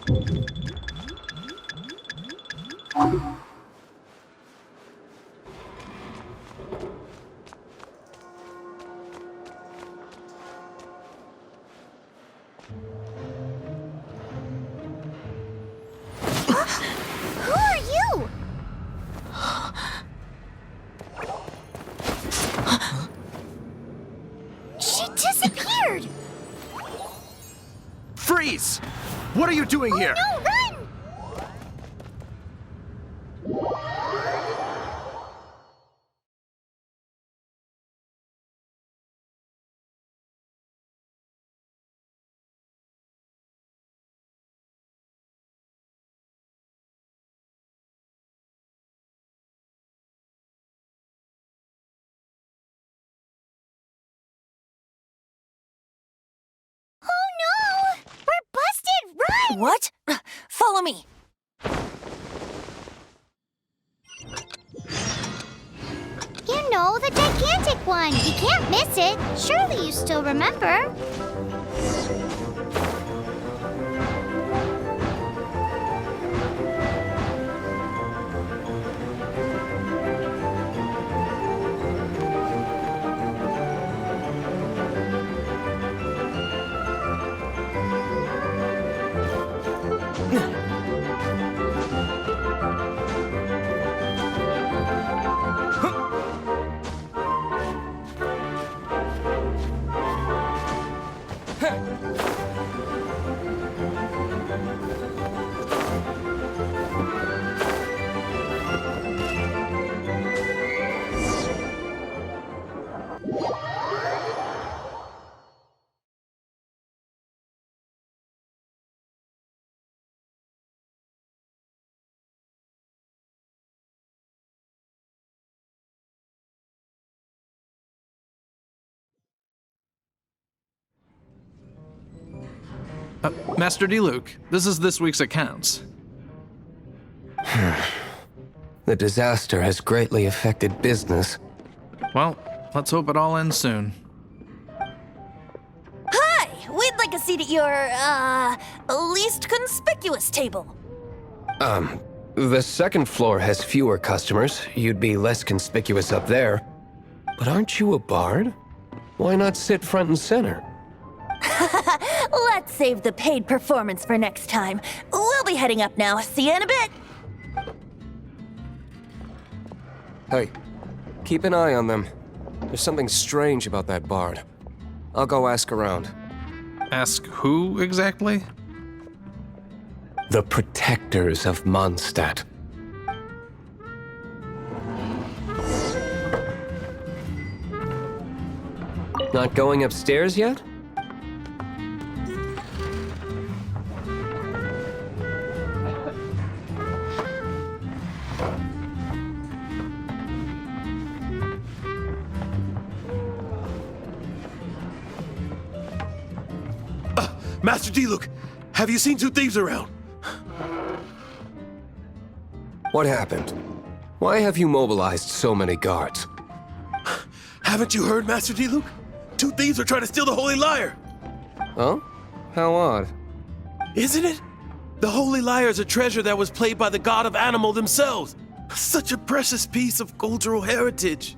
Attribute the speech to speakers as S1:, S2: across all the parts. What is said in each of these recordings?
S1: Who are you? She disappeared!
S2: Freeze! What are you doing here?
S1: No, run! Oh no! We're busted! Run!
S3: What? Follow me.
S1: You know, the gigantic one. You can't miss it. Surely you still remember.
S2: Master Diluc, this is this week's accounts.
S4: The disaster has greatly affected business.
S2: Well, let's hope it all ends soon.
S3: Hi! We'd like a seat at your, least conspicuous table.
S4: The second floor has fewer customers. You'd be less conspicuous up there. But aren't you a bard? Why not sit front and center?
S3: Let's save the paid performance for next time. We'll be heading up now. See you in a bit.
S4: Hey, keep an eye on them. There's something strange about that bard. I'll go ask around.
S2: Ask who exactly?
S4: The protectors of Mondstadt. Not going upstairs yet?
S5: Master Diluc, have you seen two thieves around?
S4: What happened? Why have you mobilized so many guards?
S5: Haven't you heard, Master Diluc? Two thieves are trying to steal the Holy Lyre.
S4: Oh? How odd.
S5: Isn't it? The Holy Lyre is a treasure that was played by the god of animal themselves. Such a precious piece of cultural heritage.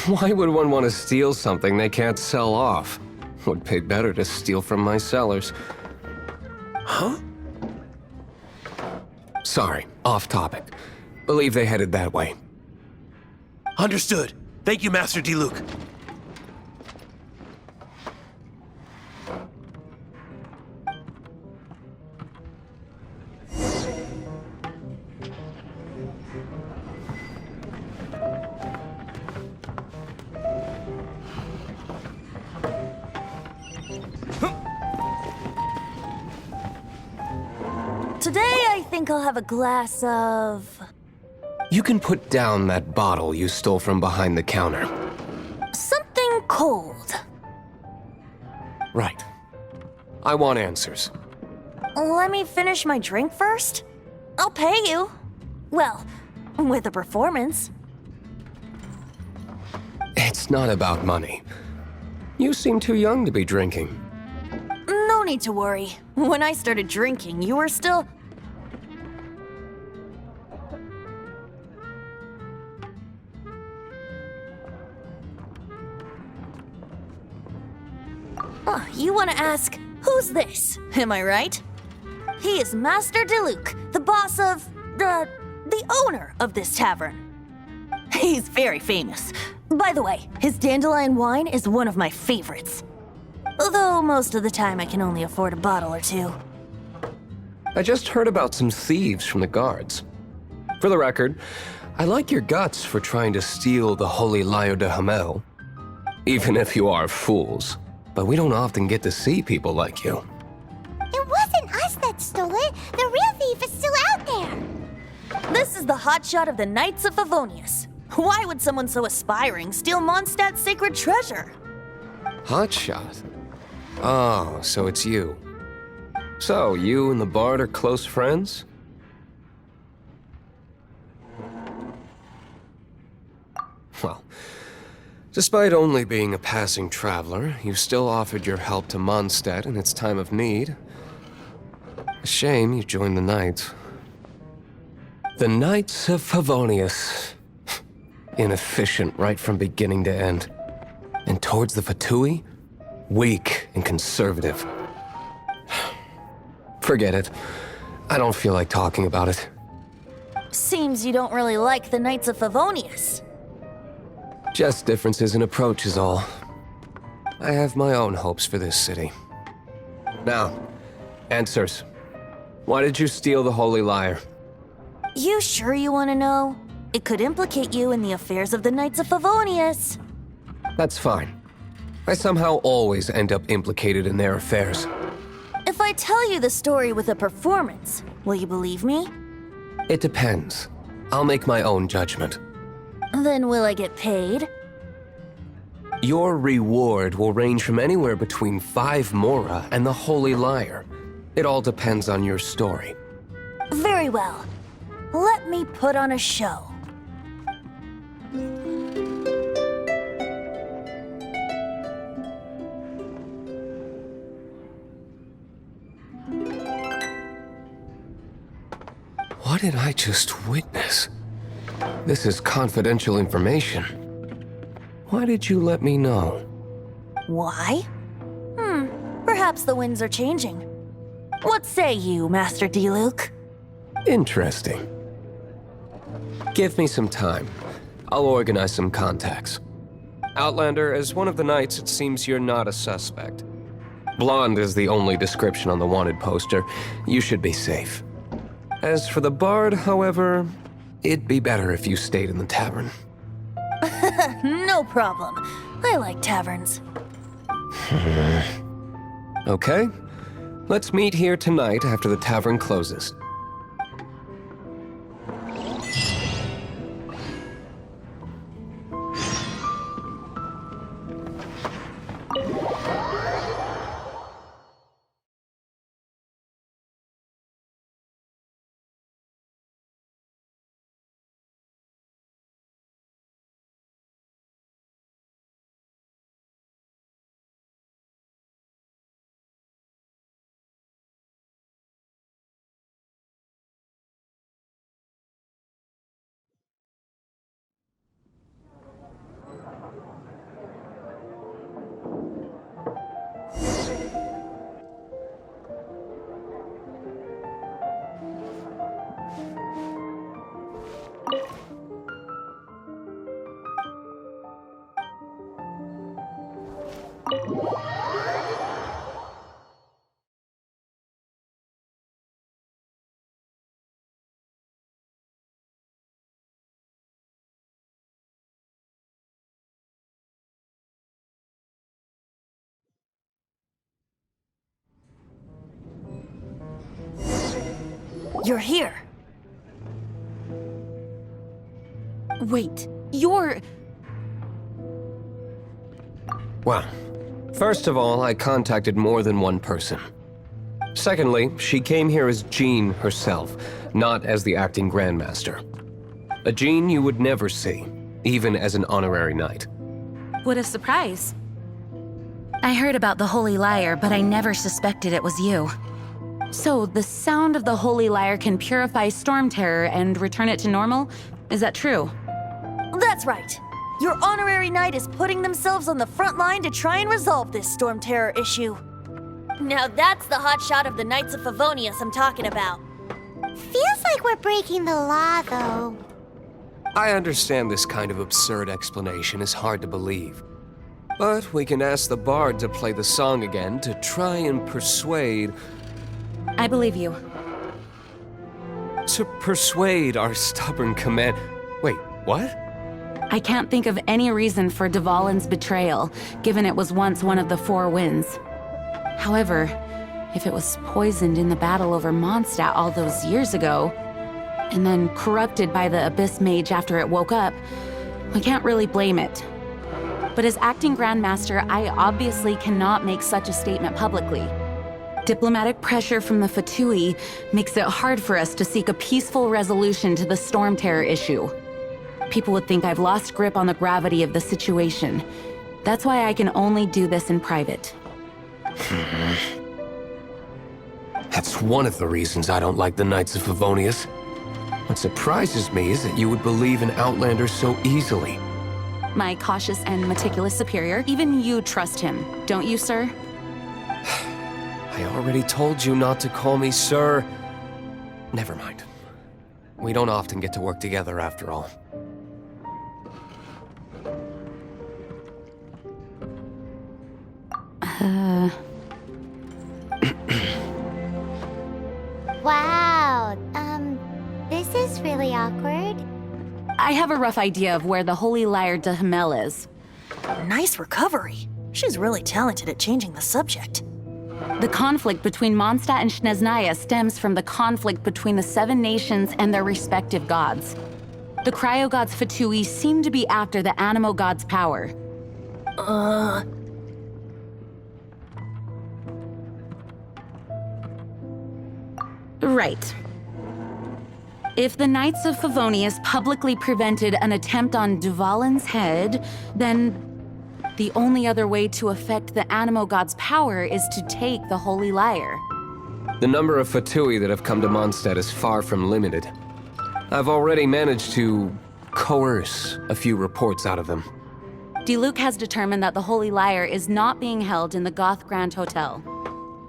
S4: Why would one want to steal something they can't sell off? Would pay better to steal from my sellers.
S5: Huh?
S4: Sorry, off topic. Believe they headed that way.
S5: Understood. Thank you, Master Diluc.
S3: Today, I think I'll have a glass of...
S4: You can put down that bottle you stole from behind the counter.
S3: something cold.
S4: Right. I want answers.
S3: Let me finish my drink first. I'll pay you. Well, with a performance.
S4: It's not about money. You seem too young to be drinking.
S3: No, No need to worry. When I started drinking, you were still... Oh, you want to ask, who's this? Am I right? He is Master Diluc, the boss of... the owner of this tavern. He's very famous. By the way, his dandelion wine is one of my favorites. Although most of the time I can only afford a bottle or two.
S4: I just heard about some thieves from the guards. For the record, I like your guts for trying to steal the Holy Lyre de Hamel. Even if you are fools. But we don't often get to see people like you.
S1: It wasn't us that stole it. The real thief is still out there.
S3: This is the hotshot of the Knights of Favonius. Why would someone so aspiring steal Mondstadt's sacred treasure?
S4: Hotshot? Oh, so it's you. So, you and the Bard are close friends? Well, despite only being a passing traveler, you still offered your help to Mondstadt in its time of need. A shame you joined the Knights. The Knights of Favonius. Inefficient right from beginning to end. And towards the Fatui, weak and conservative. Forget it. I don't feel like talking about it.
S3: Seems you don't really like the Knights of Favonius.
S4: Just differences in approach is all. I have my own hopes for this city. Now, answers. Why did you steal the Holy Lyre?
S3: You sure you want to know? It could implicate you in the affairs of the Knights of Favonius.
S4: That's fine. I somehow always end up implicated in their affairs.
S3: If I tell you the story with a performance, will you believe me?
S4: It depends. I'll make my own judgment.
S3: Then will I get paid?
S4: Your reward will range from anywhere between 5 Mora and the Holy Lyre. It all depends on your story.
S3: Very well. Let me put on a show.
S4: What did I just witness? This is confidential information. Why did you let me know?
S3: Why? Perhaps the winds are changing. What say you, Master Diluc?
S4: Interesting. Give me some time. I'll organize some contacts. Outlander, as one of the Knights, it seems you're not a suspect. Blonde is the only description on the wanted poster. You should be safe. As for the Bard, however, it'd be better if you stayed in the tavern.
S3: No problem. I like taverns.
S4: Okay. Let's meet here tonight after the tavern closes.
S3: You're here. Wait, you're...
S4: Well, first of all, I contacted more than one person. Secondly, she came here as Jean herself, not as the acting Grandmaster. A Jean you would never see, even as an honorary knight.
S6: What a surprise. I heard about the Holy Lyre, but I never suspected it was you. So, the sound of the Holy Lyre can purify Storm Terror and return it to normal? Is that true?
S3: That's right. Your honorary knight is putting themselves on the front line to try and resolve this Storm Terror issue. Now that's the hotshot of the Knights of Favonius I'm talking about.
S1: Feels like we're breaking the law, though.
S4: I understand this kind of absurd explanation is hard to believe. But we can ask the bard to play the song again to try and persuade...
S6: I believe you.
S4: To persuade our stubborn command... Wait, what?
S6: I can't think of any reason for Dvalin's betrayal, given it was once one of the Four Winds. However, if it was poisoned in the battle over Mondstadt all those years ago, and then corrupted by the Abyss Mage after it woke up, we can't really blame it. But as acting Grandmaster, I obviously cannot make such a statement publicly. Diplomatic pressure from the Fatui makes it hard for us to seek a peaceful resolution to the Storm Terror issue. People would think I've lost grip on the gravity of the situation. That's why I can only do this in private.
S4: That's one of the reasons I don't like the Knights of Favonius. What surprises me is that you would believe in Outlander so easily.
S6: My cautious and meticulous superior, even you trust him, don't you, sir?
S4: I already told you not to call me sir. Never mind. We don't often get to work together after all.
S1: Wow, this is really awkward.
S6: I have a rough idea of where the Holy Lyre de Himmel is.
S3: Nice recovery. She's really talented at changing the subject.
S6: The conflict between Mondstadt and Snezhnaya stems from the conflict between the Seven Nations and their respective gods. The cryo-gods Fatui seem to be after the Animo god's power. Right. If the Knights of Favonius publicly prevented an attempt on Dvalin's head, then the only other way to affect the Animo god's power is to take the Holy Lyre.
S4: The number of Fatui that have come to Mondstadt is far from limited. I've already managed to coerce a few reports out of them.
S6: Diluc has determined that the Holy Lyre is not being held in the Goth Grand Hotel.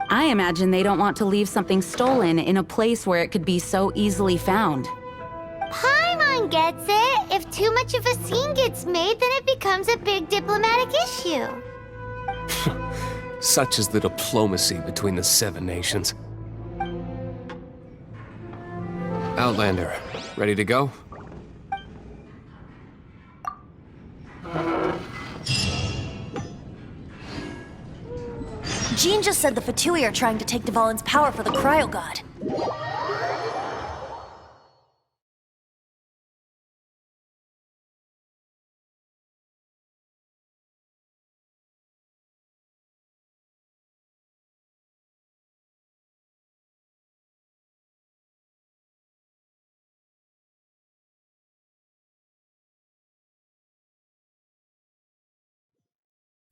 S6: I imagine they don't want to leave something stolen in a place where it could be so easily found.
S1: Paimon gets it. If too much of a scene gets made, then it becomes a big diplomatic issue.
S4: Such is the diplomacy between the Seven Nations. Outlander, ready to go?
S3: Jean just said the Fatui are trying to take Dvalin's power for the Cryo God.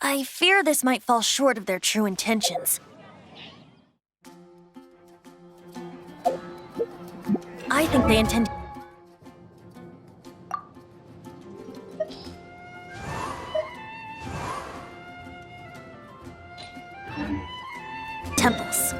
S3: I fear this might fall short of their true intentions. I think they intend... temples.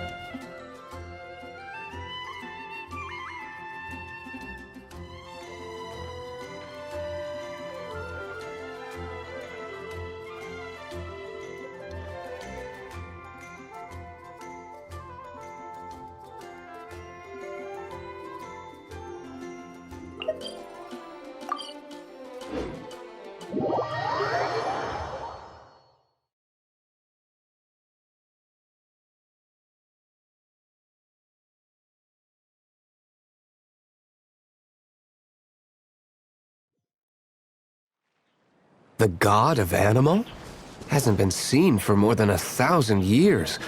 S4: The god of Animo? Hasn't been seen for more than 1,000 years.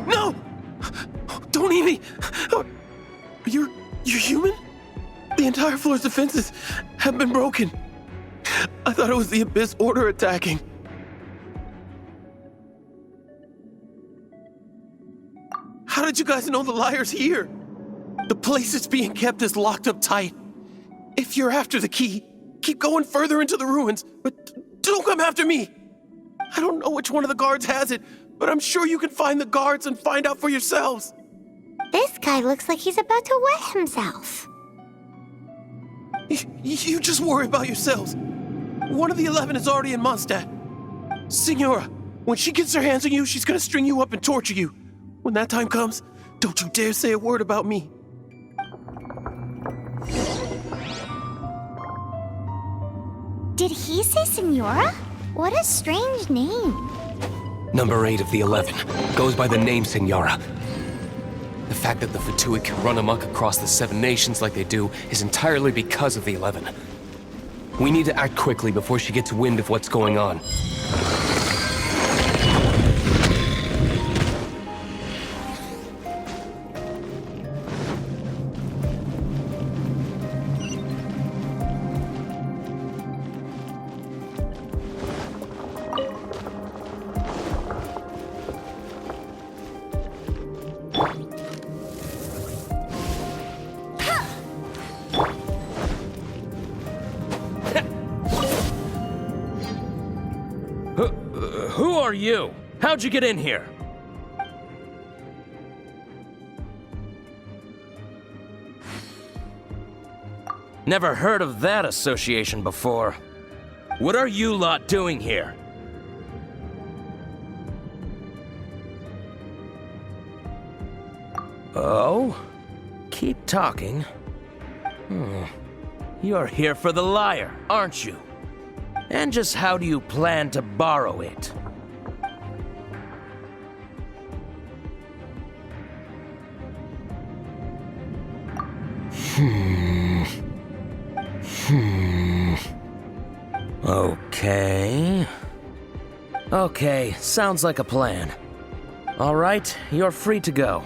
S5: No! Don't eat me! You're human? The entire floor's defenses have been broken. I thought it was the Abyss Order attacking. How did you guys know the liar's here? The place it's being kept is locked up tight. If you're after the key, keep going further into the ruins, but don't come after me. I don't know which one of the guards has it, but I'm sure you can find the guards and find out for yourselves.
S1: This guy looks like he's about to wet himself.
S5: You just worry about yourselves. One of the 11 is already in Mondstadt. Signora, when she gets her hands on you, she's gonna string you up and torture you. When that time comes, don't you dare say a word about me.
S1: Did he say Senora? What a strange name.
S4: Number 8 of the 11 goes by the name Senora. The fact that the Fatui can run amok across the 7 nations like they do is entirely because of the 11. We need to act quickly before she gets wind of what's going on.
S7: Who are you? How'd you get in here? Never heard of that association before. What are you lot doing here? Oh? Keep talking. You're here for the lyre, aren't you? And just how do you plan to borrow it? Okay, sounds like a plan. All right, you're free to go.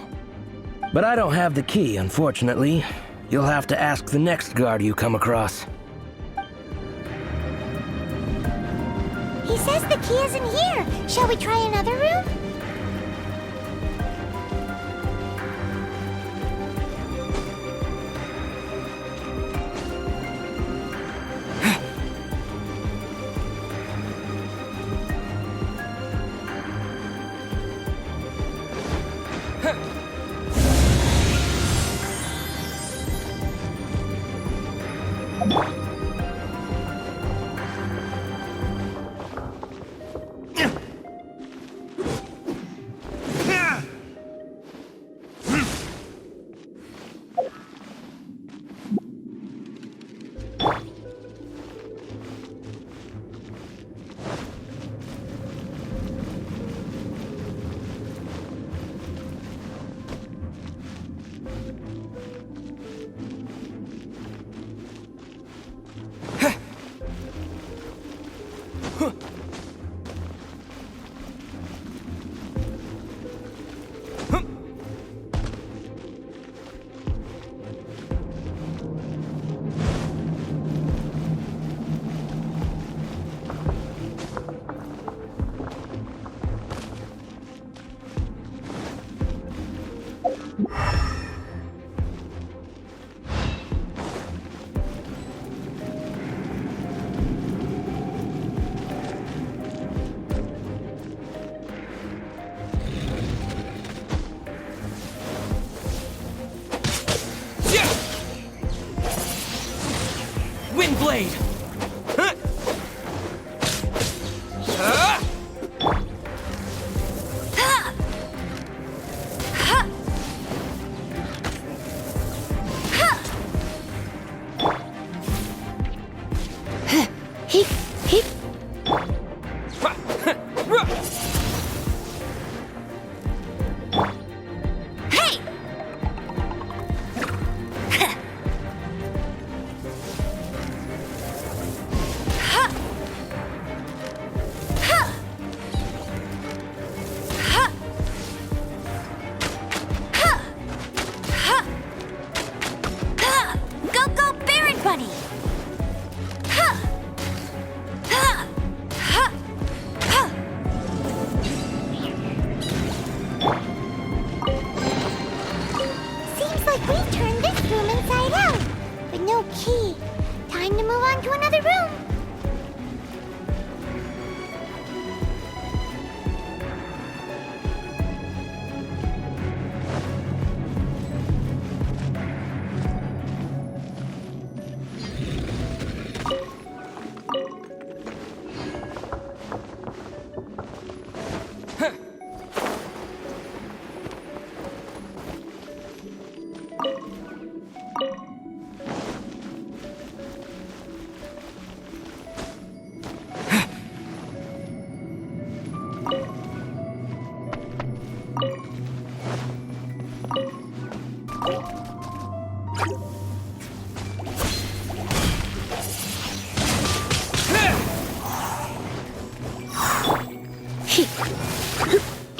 S7: But I don't have the key, unfortunately. You'll have to ask the next guard you come across.
S1: He says the key isn't here. Shall we try another room?
S7: Windblade!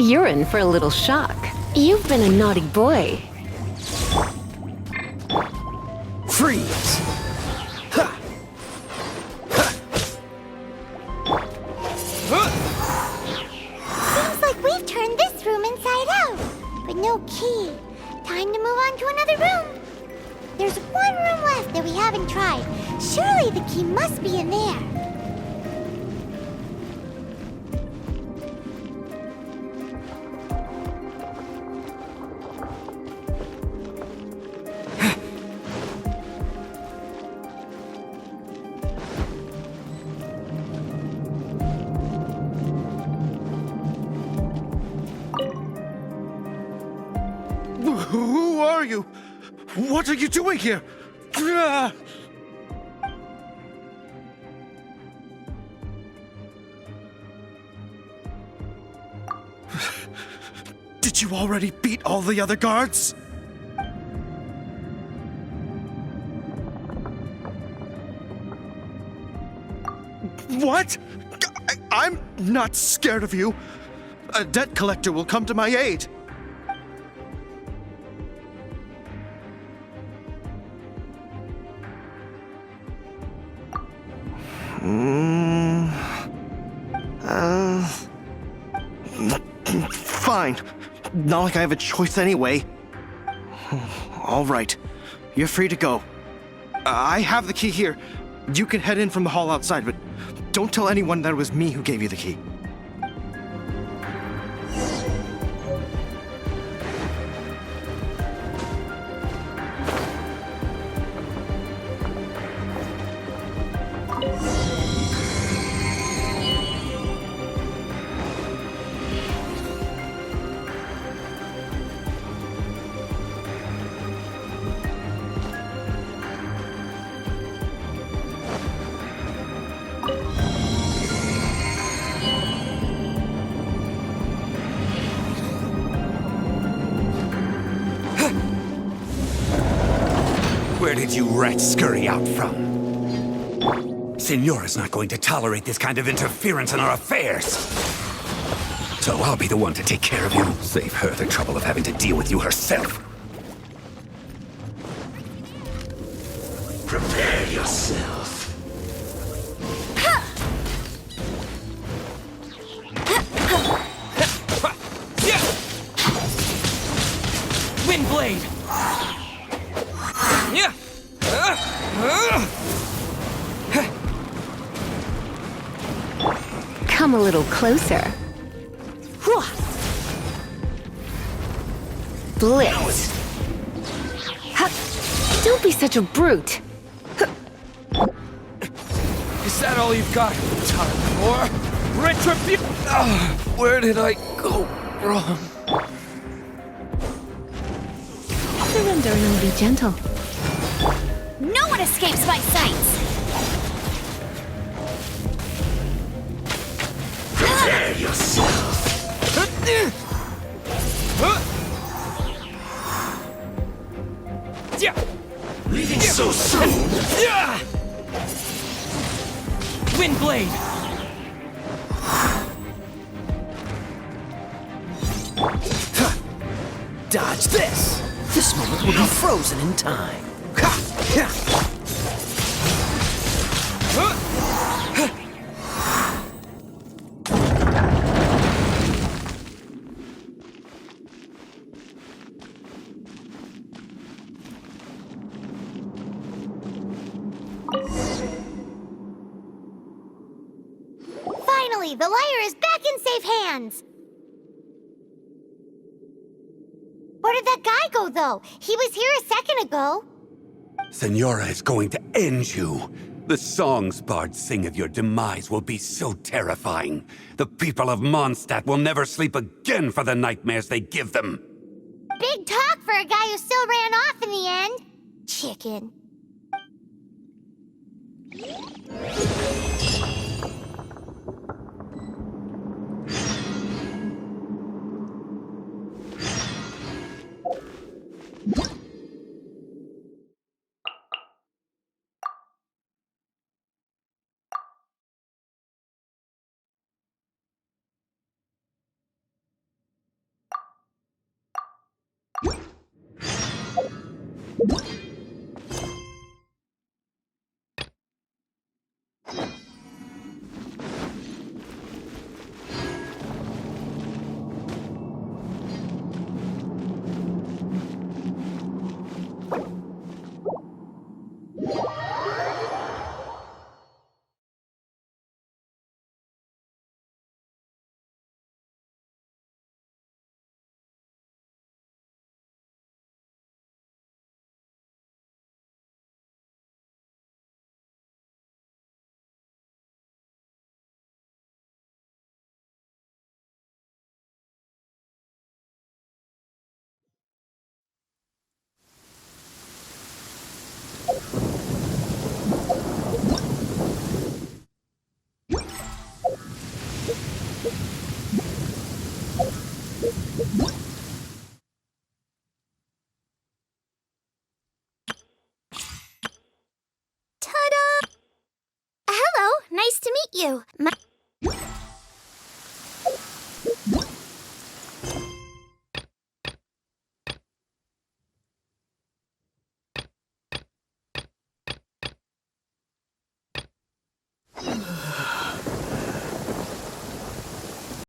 S8: You're in for a little shock. You've been a naughty boy.
S7: Freeze!
S1: Seems like we've turned this room inside out, but no key. Time to move on to another room. There's one room left that we haven't tried. Surely the key must be in there.
S9: Who are you? What are you doing here? Ah! Did you already beat all the other guards? What? I'm not scared of you. A debt collector will come to my aid. Fine. Not like I have a choice anyway. All right. You're free to go. I have the key here. You can head in from the hall outside, but don't tell anyone that it was me who gave you the key.
S10: Where did you rats scurry out from? Senora's not going to tolerate this kind of interference in our affairs. So I'll be the one to take care of you. Save her the trouble of having to deal with you herself. Prepare yourself.
S7: Windblade! Yeah.
S8: Come a little closer. Blitz. Ha! Don't be such a brute.
S7: Is that all you've got? Time for retribution!
S4: Where did I go wrong?
S8: Surrender and be gentle.
S3: No one escapes my sights!
S10: Prepare yourself. Leaving so soon?
S7: Windblade! Dodge this! This moment will be frozen in time.
S1: Finally, the liar is back in safe hands. Where did that guy go, though? He was here a second ago.
S10: Senora is going to end you. The songs bards sing of your demise will be so terrifying. The people of Mondstadt will never sleep again for the nightmares they give them.
S1: Big talk for a guy who still ran off in the end. Chicken. Ta-da! Hello, nice to meet you.